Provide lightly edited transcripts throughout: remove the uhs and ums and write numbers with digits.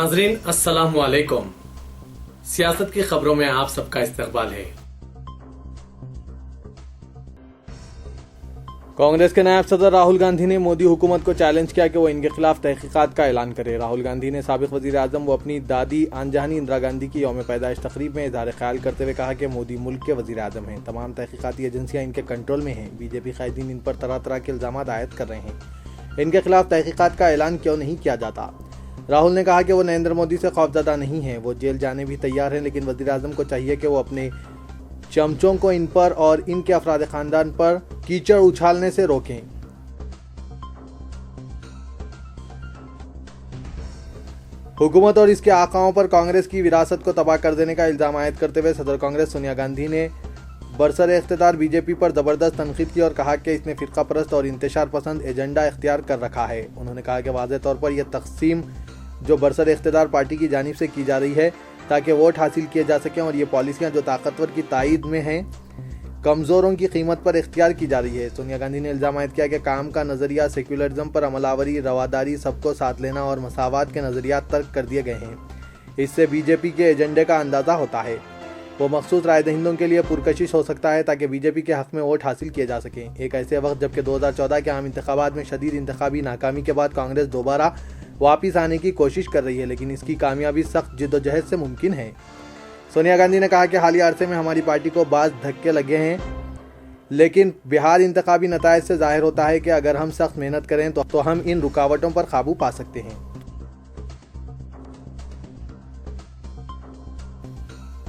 नाजरीन अस्सलाम वालेकुम। सियासत की खबरों में आप सबका इस्तकबाल है। कांग्रेस के नायब सदर राहुल गांधी ने मोदी हुकूमत को चैलेंज किया कि वो इनके खिलाफ तहकीकात का ऐलान करे। राहुल गांधी ने साबिक वजीर आजम व अपनी दादी आनजहानी इंदिरा गांधी की यौम पैदाइश तकरीब में इजहार ख्याल करते हुए कहा कि मोदी मुल्क के वजीर आजम हैं, तमाम तहकीकाती एजेंसियां इनके कंट्रोल में हैं। बीजेपी कायदीन इन पर तरह तरह के इल्जाम आयद कर रहे हैं, इनके खिलाफ तहकीकात का ऐलान क्यों नहीं किया जाता। राहुल ने कहा कि वो नरेंद्र मोदी से खौफजदा नहीं हैं, वो जेल जाने भी तैयार हैं, लेकिन वजीर आजम को चाहिए कि वो अपने चमचों को इन पर और इनके अफराद खानदान पर कीचड़ उछालने से रोकें। हुकूमत और इसके आकाओं पर कांग्रेस की विरासत को तबाह कर देने का इल्जाम आयद करते हुए सदर कांग्रेस सोनिया गांधी ने बरसर इख्तियार बीजेपी पर जबरदस्त तनकीद की और कहा कि इसने फिरका परस्त और इंतशार पसंद एजेंडा इख्तियार कर रखा है। उन्होंने कहा कि वाज़ेह तौर पर यह तकसीम जो बरसर इख्तियार पार्टी की जानिब से की जा रही है ताकि वोट हासिल किए जा सकें, और ये पॉलिसियां जो ताकतवर की तायद में हैं कमज़ोरों की कीमत पर इख्तियार की जा रही है। सोनिया गांधी ने इल्जाम आयद किया कि काम का नज़रिया सेक्युलरिज्म पर अमलावरी, रवादारी, सबको साथ लेना और मसावात के नज़रियात तर्क कर दिए गए हैं। इससे बीजेपी के एजेंडे का अंदाज़ा होता है। वो मखसूस राय दहिंदों के लिए पुरकशिश हो सकता है ताकि बीजेपी के हक़ में वोट हासिल किए जा सकें। एक ऐसे वक्त जबकि 2014 के आम इंतखाबात में शदीद इंतखाबी नाकामी के बाद कांग्रेस दोबारा वापस आने की कोशिश कर रही है, लेकिन इसकी कामयाबी सख्त जिद्दोजहद से मुमकिन है। सोनिया गांधी ने कहा कि हालिया अरसे में हमारी पार्टी को बाज़ धक्के लगे हैं, लेकिन बिहार इंतखाबी नताइज से जाहिर होता है कि अगर हम सख्त मेहनत करें तो हम इन रुकावटों पर काबू पा सकते हैं।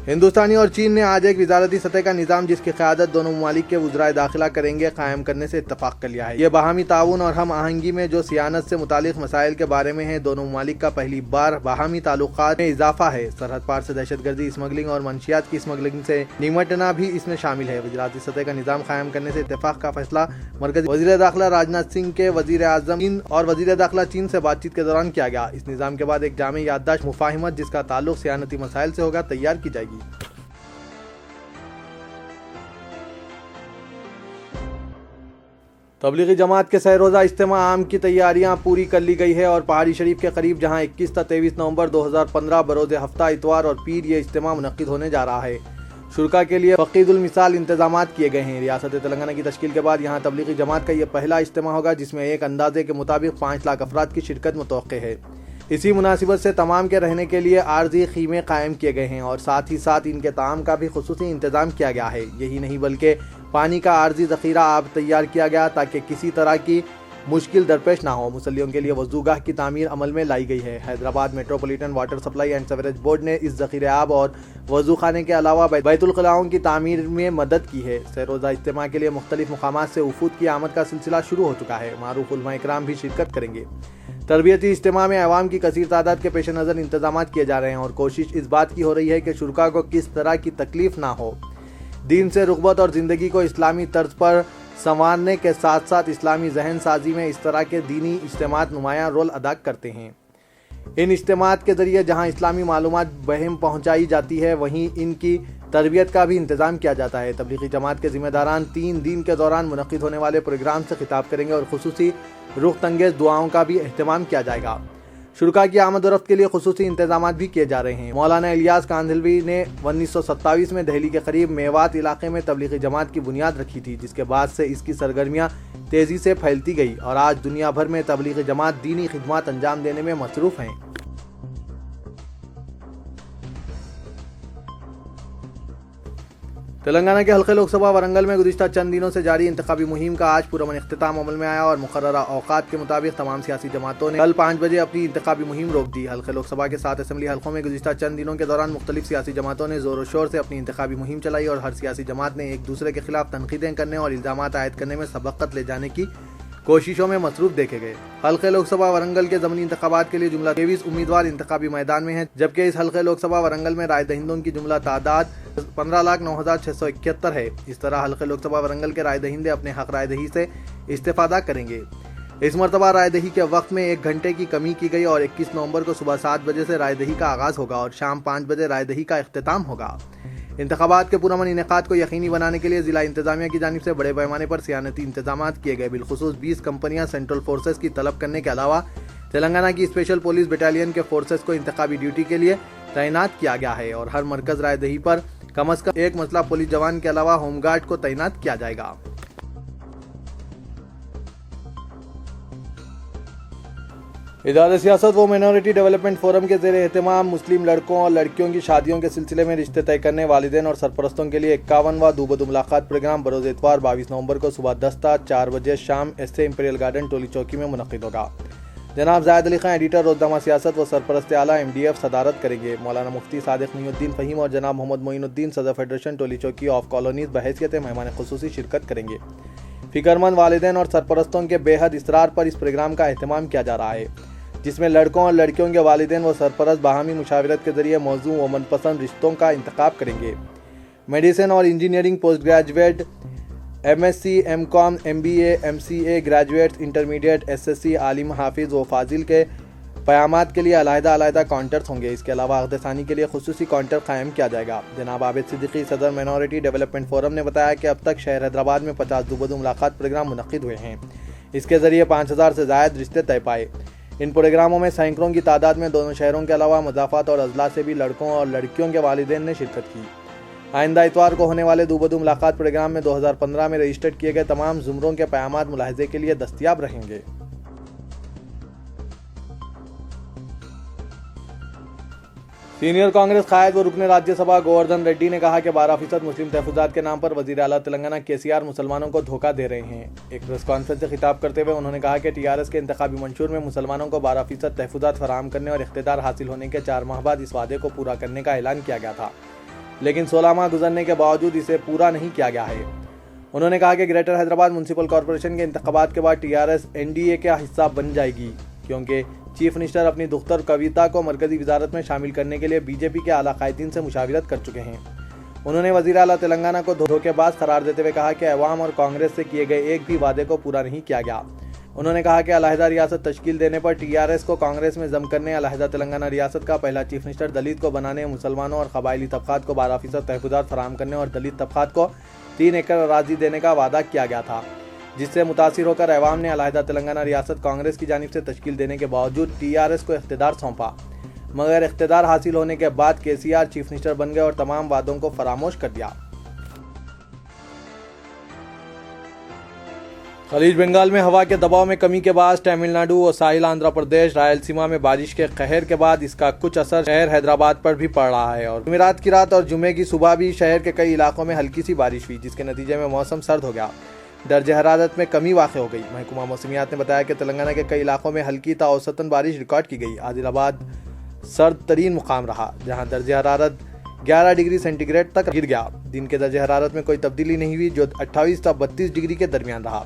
हिंदुस्तानी और चीन ने आज एक वजारती सतह का निज़ाम जिसकी क़यादत दोनों ममालिक के वज़राए दाखिला करेंगे कायम करने से इत्तफाक कर लिया है। ये बाहमी ताउन और हम आहंगी में जो सियानत से मुतालिक मसाइल के बारे में है, दोनों ममालिक का पहली बार बाहमी ताल्लुकात में इजाफा है। सरहद पार से दहशतगर्दी, स्मगलिंग और मंशियात की स्मगलिंग से निमटना भी इसमें शामिल है। वज़राती सतह का निज़ाम कायम करने से इत्तफाक का फैसला मरकज़ी वज़ीर दाखिला राजनाथ सिंह के वज़ीर आज़म और वज़ीर दाखिला चीन से बातचीत के दौरान किया गया। इस निज़ाम के बाद एक जामे याददाश्त मुफाहिमत जिसका ताल्लुक सियानती मसाइल से होगा तैयार की जाएगी। तबलीगी जमात के सहरोज़ा इज्तिमा आम की तैयारियां पूरी कर ली गई है और पहाड़ी शरीफ के करीब जहां 21 से 23 नवंबर 2015 बरोज़ हफ्ता इतवार और पीर ये इज्तिमा मुनक्किद होने जा रहा है। शुरका के लिए फकीदुल मिसाल इंतजामात किए गए हैं। रियासत तेलंगाना की तश्कील के बाद यहाँ तबलीगी जमात का यह पहला इज्तिमा होगा जिसमें एक अंदाजे के मुताबिक 5 लाख अफराद की शिरकत मुतवक्के है। इसी मुनासिबत से तमाम के रहने के लिए आर्जी खीमे कायम किए गए हैं और साथ ही साथ इनके ताम का भी खुसूसी इंतजाम किया गया है। यही नहीं बल्कि पानी का आर्जी ज़ख़ीरा आब तैयार किया गया ताकि किसी तरह की मुश्किल दरपेश ना हो। मुसल्लियों के लिए वज़ूगाह की तामीर अमल में लाई गई है। Hyderabad metropolitan water supply and sewerage board ने इस ज़ख़ीरे आब और वज़ू खाने के अलावा बैतुल ख़लाओं की तामीर में मदद की है। सहरोज़ा इज्तिमा के लिए मुख्तलिफ मुकामात से वफ़ूद की आमद का सिलसिला शुरू हो चुका है। मारूफ उलमा इकराम भी शिरकत करेंगे। तरबियती इज्तिमा में अवाम की कसीर तादाद के पेश नज़र इंतजाम किए जा रहे हैं और कोशिश इस बात की हो रही है कि शुरका को किस तरह की तकलीफ ना हो। दीन से रुग़बत और ज़िंदगी को इस्लामी तर्ज पर संवारने के साथ साथ इस्लामी जहन साजी में इस तरह के दीनी इज्तिमात नुमायां रोल अदा करते हैं। इन इज्तिमात के ज़रिए जहां इस्लामी मालूमात बहम पहुंचाई जाती है, वहीं इनकी तरबियत का भी इंतज़ाम किया जाता है। तबलीगी जमात के ज़िम्मेदारान 3 दिन के दौरान मुनक्किद होने वाले प्रोग्राम से खिताब करेंगे और खुसूसी रुख तंगेज़ दुआओं का भी अहतमाम किया जाएगा। शुरका की आमद और रफ्त के लिए खुसूसी इंतजाम भी किए जा रहे हैं। मौलाना इलियास कांधलवी ने 1927 में दिल्ली के करीब मेवात इलाके में तबलीगी जमात की बुनियाद रखी थी, जिसके बाद से इसकी सरगर्मियाँ तेज़ी से फैलती गई और आज दुनिया भर में तबलीगी जमात दीनी खिदमत अंजाम देने में मसरूफ़ हैं। तेलंगाना के हल्के लोकसभा वरंगल में गुज़िश्ता चंद दिनों से जारी इंतखाबी मुहिम का आज पुरअमन इख्तिताम अमल में आया और मुकर्ररा औकात के मुताबिक तमाम सियासी जमातों ने कल 5 बजे अपनी इंतखाबी मुहिम रोक दी। हल्के लोकसभा के 7 असम्बली हल्कों में गुज़िश्ता चंद दिनों के दौरान मुख्तलिफ सियासी जमातों ने ज़ोर शोर से अपनी इंतखाबी मुहिम चलाई और हर सियासी जमात ने एक दूसरे के खिलाफ तनकीदें करने और इल्ज़ामात आयद करने में सबक़त ले जाने की कोशिशों में मसरूफ़ देखे गए। हल्के लोकसभा वरंगल के ज़मीनी इंतखाबात के लिए जुमला 23 उम्मीदवार इंतखाबी मैदान में हैं, जबकि इस हल्के लोकसभा वरंगल में राय दहिंदों की जुमला तादाद 15,09,671 है। इस तरह हल्के लोकसभा वरंगल के राय दहिंदे अपने हक राय दही से इस्तेफादा करेंगे। इस मरतबा राय दही के वक्त में 1 घंटे की कमी की गई और 21 नवंबर को सुबह 7 बजे से राय दही का आगाज़ होगा और शाम 5 बजे राय दही का इख्तिताम होगा। इंतखाबात के पुरअमन इनेकाद को यकीनी बनाने के लिए जिला इंतजामिया की जानिब से बड़े पैमाने पर सियानती इंतजाम किए गए। बिलखुसूस 20 कंपनियां सेंट्रल फोर्सेस की तलब करने के अलावा تلنگانہ کی اسپیشل پولیس بٹالین کے فورسز کو انتخابی ڈیوٹی کے لیے تعینات کیا گیا ہے اور ہر مرکز رائے دہی پر کم از کم ایک مسلح پولیس جوان کے علاوہ ہوم گارڈ کو تعینات کیا جائے گا۔ ادارہ سیاست و مائنورٹی ڈیولپمنٹ فورم کے زیر اہتمام مسلم لڑکوں اور لڑکیوں کی شادیوں کے سلسلے میں رشتے طے کرنے والدین اور سرپرستوں کے لیے 51واں دوبدو ملاقات پروگرام بروز اتوار 22 نومبر کو صبح 10 تا 4 بجے شام S A Imperial garden Toli Chowki میں منعقد ہوگا۔ جناب زاہد علی خان ایڈیٹر روزنامہ سیاست و سرپرست اعلیٰ MDF صدارت کریں گے۔ مولانا مفتی صادق محی الدین فہیم اور جناب محمد معین الدین صدر federation Toli Chowki of colonies بحیثیت مہمان خصوصی شرکت کریں گے۔ فکرمند والدین اور سرپرستوں کے بے حد اصرار پر اس پروگرام کا اہتمام کیا جا رہا ہے، جس میں لڑکوں اور لڑکیوں کے والدین و سرپرست باہمی مشاورت کے ذریعے موزوں و من پسند رشتوں کا انتخاب کریں گے۔ میڈیسن اور engineering post graduate, MSc، M.Com، MBA، MCA graduates, intermediate, SSC، عالم، حافظ و فاضل کے پیامات کے لیے علیحدہ کاؤنٹرز ہوں گے۔ اس کے علاوہ عقد ثانی کے لیے خصوصی کاؤنٹر قائم کیا جائے گا۔ جناب عابد صدیقی صدر مائنورٹی ڈیولپمنٹ فورم نے بتایا کہ اب تک شہر حیدرآباد میں 50 دوبدو ملاقات پروگرام منعقد ہوئے ہیں۔ اس کے ذریعے 5000 سے زائد رشتے طے پائے۔ ان پروگراموں میں سینکڑوں کی تعداد میں دونوں شہروں کے علاوہ مضافات اور اضلاع سے بھی لڑکوں اور لڑکیوں کے والدین نے شرکت کی۔ آئندہ اتوار کو ہونے والے دوبدو ملاقات پروگرام میں 2015 میں رجسٹر کیے گئے تمام زمروں کے پیامات ملاحظے کے لیے دستیاب رہیں گے۔ سینئر کانگریس قائد و رکن راجیہ سبھا گووردھن ریڈی نے کہا کہ 12% مسلم تحفظات کے نام پر وزیر اعلیٰ تلنگانہ KCR مسلمانوں کو دھوکہ دے رہے ہیں۔ ایک پریس کانفرنس سے خطاب کرتے ہوئے انہوں نے کہا کہ TRS کے انتخابی منشور میں مسلمانوں کو 12% تحفظات فراہم کرنے اور اقتدار حاصل ہونے کے 4 ماہ بعد اس وعدے کو پورا کرنے کا اعلان کیا گیا تھا، لیکن 16 ماہ گزرنے کے باوجود اسے پورا نہیں کیا گیا ہے۔ انہوں نے کہا کہ گریٹر حیدرآباد میونسپل کارپوریشن کے انتخابات کے بعد TRS NDA کا حصہ بن جائے گی، کیونکہ چیف منسٹر اپنی دختر کویتا کو مرکزی وزارت میں شامل کرنے کے لیے BJP کے اعلیٰ قائدین سے مشاورت کر چکے ہیں۔ انہوں نے وزیر اعلیٰ تلنگانہ کو دھوکے باز قرار دیتے ہوئے کہا کہ عوام اور کانگریس سے کیے گئے ایک بھی وعدے کو پورا نہیں کیا گیا۔ انہوں نے کہا کہ علیحدہ ریاست تشکیل دینے پر TRS کو کانگریس میں ضم کرنے، علیحدہ تلنگانہ ریاست کا پہلا چیف منسٹر دلت کو بنانے، مسلمانوں اور قبائلی طبقات کو 12% تحفظات فراہم کرنے اور دلت طبقات کو 3 ایکڑ اراضی دینے کا وعدہ کیا گیا تھا، جس سے متاثر ہو کر عوام نے علیحدہ تلنگانہ ریاست کانگریس کی جانب سے تشکیل دینے کے باوجود TRS کو اقتدار سونپا، مگر اقتدار حاصل ہونے کے بعد KCR چیف منسٹر بن گئے اور تمام وعدوں کو فراموش کر دیا۔ خلیج بنگال میں ہوا کے دباؤ میں کمی کے باعث تمل ناڈو اور ساحل آندھرا پردیش، رائلسیما میں بارش کے قہر کے بعد اس کا کچھ اثر شہر حیدرآباد پر بھی پڑ رہا ہے اور جمعرات کی رات اور جمعے کی صبح بھی شہر کے کئی علاقوں میں ہلکی سی بارش ہوئی، جس کے نتیجے میں موسم سرد ہو گیا، درجہ حرارت میں کمی واقع ہو گئی۔ محکمہ موسمیات نے بتایا کہ تلنگانہ کے کئی علاقوں میں ہلکی تا اوسطاً بارش ریکارڈ کی گئی۔ عادل آباد سرد ترین مقام رہا، جہاں درجہ حرارت 11 ڈگری سینٹی گریڈ تک گر گیا۔ دن کے درجہ حرارت میں کوئی تبدیلی نہیں ہوئی، جو 28 تا 32 ڈگری کے درمیان رہا۔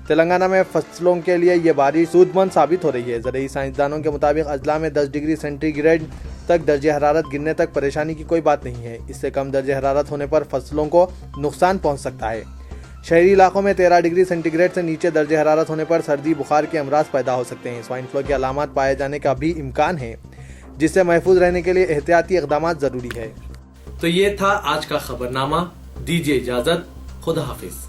تلنگانہ میں فصلوں کے لیے یہ بارش سود مند ثابت ہو رہی ہے۔ زرعی سائنسدانوں کے مطابق اضلاع میں 10 ڈگری سینٹی گریڈ تک درجہ حرارت گرنے تک پریشانی کی کوئی بات نہیں ہے۔ اس سے کم درجہ حرارت ہونے پر فصلوں کو نقصان پہنچ سکتا ہے۔ شہری علاقوں میں 13 ڈگری سینٹی گریڈ سے نیچے درجہ حرارت ہونے پر سردی، بخار کے امراض پیدا ہو سکتے ہیں۔ سوائن فلو کے علامات پائے جانے کا بھی امکان ہے، جس سے محفوظ رہنے کے لیے احتیاطی اقدامات ضروری ہے۔ تو یہ تھا آج کا خبرنامہ۔ دیجیے اجازت، خدا حافظ۔